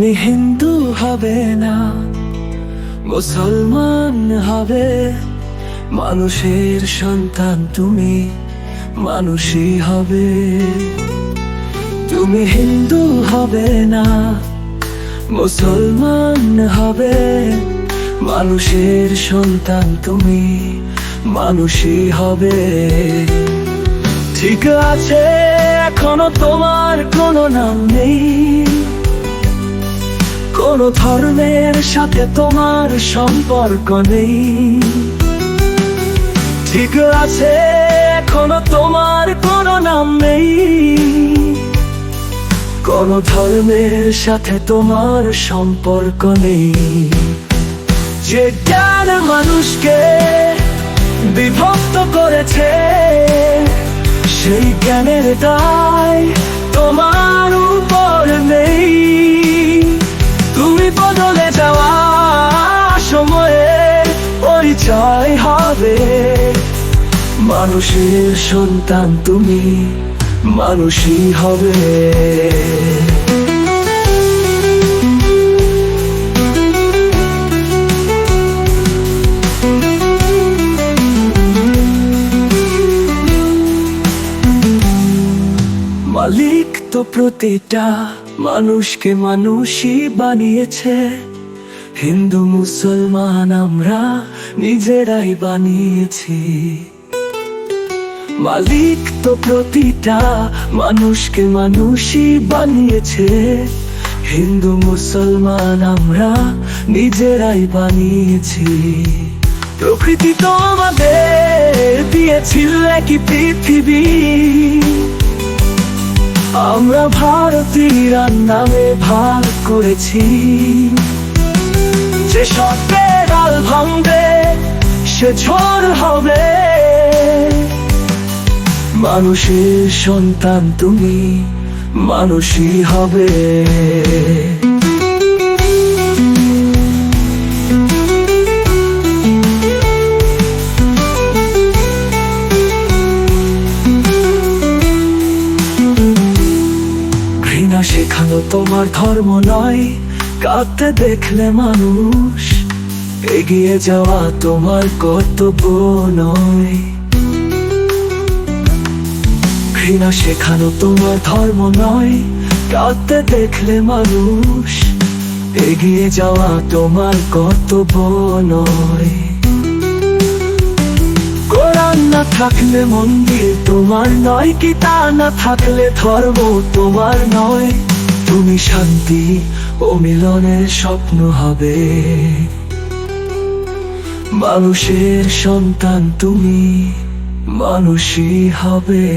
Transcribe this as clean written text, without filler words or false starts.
তুমি হিন্দু হবে না, মুসলমান হবে, মানুষের সন্তান তুমি, মানুষই হবে। তুমি হিন্দু হবে না, মুসলমান হবে, মানুষের সন্তান তুমি, মানুষই হবে। ঠিক আছে, এখনো তোমার কোনো নাম নেই, কোনো ধর্মের সাথে তোমার সম্পর্ক নেই। ঠিক আছে, এখনো তোমার কোনো নাম নেই, কোনো ধর্মের সাথে তোমার সম্পর্ক নেই। যে জ্ঞান মানুষকে বিভক্ত করেছে, সেই জ্ঞানের দায় তোমার উপর নেই। তুমি বদলে যাওয়া সময়ে পরিচয় হবে, মানুষের সন্তান তুমি, মানুষই হবে। মালিক তো প্রতিটা মানুষকে মানুষই বানিয়েছে, হিন্দু মুসলমান আমরা নিজেরাই বানিয়েছি। মালিক তো প্রতিটা মানুষকে মানুষই বানিয়েছে, হিন্দু মুসলমান আমরা নিজেরাই বানিয়েছি। প্রকৃতি তো আমাদের দিয়েছিল একই পৃথিবী, আমরা ভারতীয়রা নামে ভাগ করেছি। যে সত্যের ডাল ভাঙবে সে ঝড় হবে, মানুষের সন্তান তুমি, মানুষই হবে। ঘৃণা শেখানো তোমার ধর্ম নয়, কাঁদতে দেখলে মানুষ এগিয়ে যাওয়া তোমার কর্তব্য নয়। ঘৃণা শেখানো তোমার ধর্ম নয়, কাঁদতে দেখলে মানুষ এগিয়ে যাওয়া তোমার কর্তব্য নয়। কোরআন না থাকলে মন্দির তোমার নয়, গীতা না থাকলে ধর্ম তোমার নয়। তুমি শান্তি ও মিলনের স্বপ্ন হবে, মানুষের সন্তান তুমি, মানুষই হবে।